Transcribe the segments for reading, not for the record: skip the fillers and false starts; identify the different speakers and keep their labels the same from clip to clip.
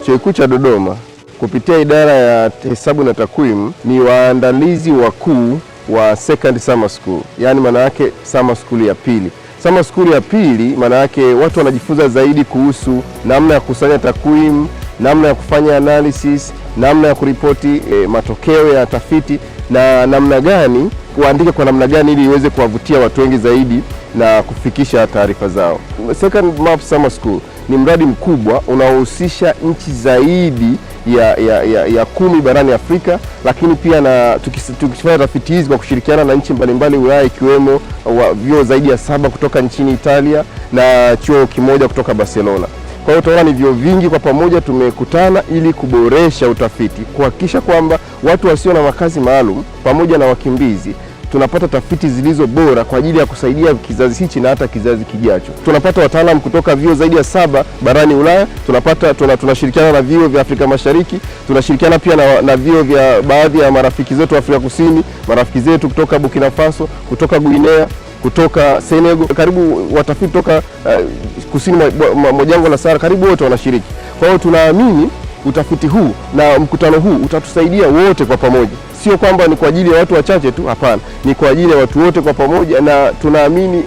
Speaker 1: Chuo Kikuu cha Dodoma kupitia idara ya hesabu na takwimu ni waandalizi wakuu wa second summer school, yaani maana yake summer school ya pili. Summer school ya pili maana yake watu wanajifunza zaidi kuhusu namna ya kukusanya takwimu, namna ya kufanya analysis, namna ya kuripoti matokeo ya tafiti na namna gani kuandika kwa namna gani ili iweze kuwavutia watu wengi zaidi na kufikisha taarifa zao. Second Maps Summer School ni mradi mkubwa unaohusisha nchi zaidi ya 10 barani Afrika, lakini pia na tukifanya tafiti hizi kwa kushirikiana na nchi mbalimbali Ulaya, ikiwemo vyuo zaidi ya 7 kutoka nchini Italia na chuo kimoja kutoka Barcelona. Kwa hiyo utaona ni vyuo vingi kwa pamoja tumekutana ili kuboresha utafiti, kuhakikisha kwamba watu wasio na makazi maalum pamoja na wakimbizi tunapata tafiti zilizo bora kwa ajili ya kusaidia kizazi hichi na hata kizazi kijacho. Tunapata wataalamu kutoka vyuo zaidi ya 7 barani Ulaya, tunashirikiana na vyuo vya Afrika Mashariki, tunashirikiana pia na vyuo vya baadhi ya marafiki zetu wa Afrika Kusini, marafiki zetu kutoka Burkina Faso, kutoka Guinea, kutoka Senegal, karibu watafiti kutoka kusini mwa jangwa la Sahara, karibu wote wanashiriki. Kwa hiyo tunaamini utafiti huu na mkutano huu utatusaidia wote kwa pamoja. Sio kwamba ni kwa ajili ya watu wachache tu, hapana. Ni kwa ajili ya watu wote kwa pamoja, na tunaamini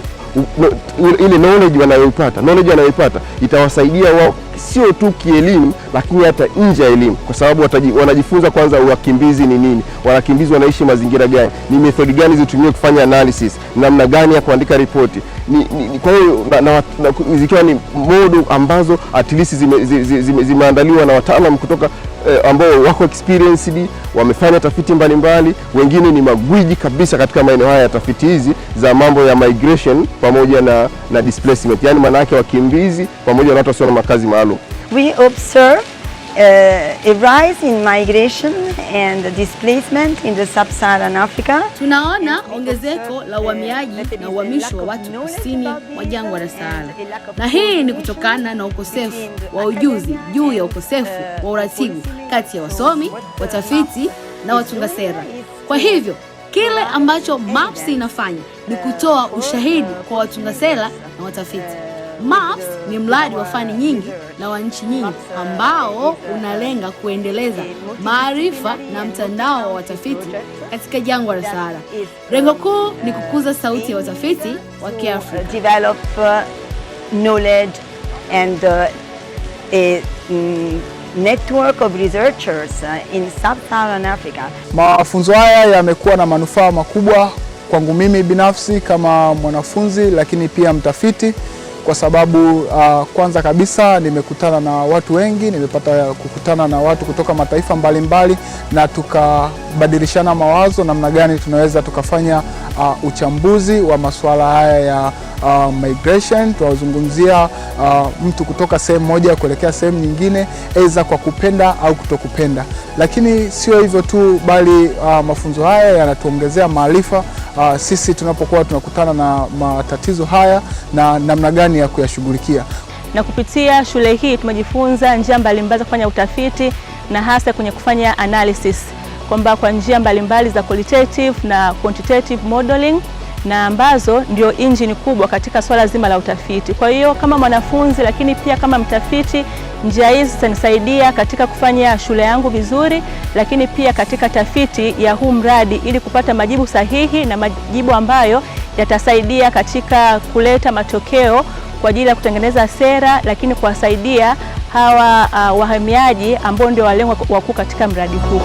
Speaker 1: ile knowledge wanayoipata itawasaidia wao sio tu kielimu, lakini hata nje ya elimu, kwa sababu wanajifunza kwanza wakimbizi ni nini, wakimbizi wanaishi mazingira gani, ni method gani zitumie kufanya analysis, namna gani ya kuandika ripoti. Kwa hiyo zikiwa ni modo ambazo at least zimeandaliwa na wataalamu kutoka ambao wako experienced, wamefanya tafiti mbalimbali, wengine ni magwiji kabisa katika maeneo haya ya tafiti hizi za mambo ya migration pamoja na displacement, yani maana yake wakimbizi pamoja na watu wasio na makazi maalum.
Speaker 2: We observe a rise in migration and displacement in the sub-Saharan Africa.
Speaker 3: Tunaona ongezeko la uhamiaji na uhamisho wa watu kusini mwa jangwa la Sahara, na hii ni kutokana na ukosefu wa ujuzi juu ya ukosefu wa uratibu kati ya wasomi, watafiti na watunga sera. Kwa hivyo kile ambacho MAPS inafanya ni kutoa ushahidi kwa watunga sera na watafiti. MAPS ni mradi wa fani nyingi na wa nchi nyingi ambao unalenga kuendeleza maarifa na mtandao wa watafiti katika jangwa la Sahara. Lengo kuu ni kukuza sauti ya watafiti wa Kiafrika.
Speaker 2: Develop knowledge and a network of researchers in sub-Saharan Africa.
Speaker 4: Mafunzo haya yamekuwa na manufaa makubwa kwangu mimi binafsi kama mwanafunzi, lakini pia mtafiti, kwa sababu kwanza kabisa nimekutana na watu wengi, nimepata kukutana na watu kutoka mataifa mbalimbali na tukabadilishana mawazo namna gani tunaweza tukafanya uchambuzi wa masuala haya ya migration. Tuwazungumzia mtu kutoka sehemu moja kuelekea sehemu nyingine, aidha kwa kupenda au kutokupenda. Lakini sio hivyo tu, bali mafunzo haya yanatuongezea maarifa sisi tunapokuwa tunakutana na matatizo haya na namna gani ya kuyashughulikia.
Speaker 5: Na kupitia shule hii tumejifunza njia mbalimbali za kufanya utafiti na hasa kwenye kufanya analysis, kwamba kwa njia mbalimbali za qualitative na quantitative modeling, na ambazo ndio injini kubwa katika swala zima la utafiti. Kwa hiyo kama mwanafunzi lakini pia kama mtafiti, njia hizi zitanisaidia katika kufanya shule yangu vizuri, lakini pia katika tafiti ya huu mradi ili kupata majibu sahihi na majibu ambayo yatasaidia katika kuleta matokeo kwa ajili ya kutengeneza sera, lakini kuwasaidia hawa wahamiaji ambao ndio walengwa wakuu katika mradi huu.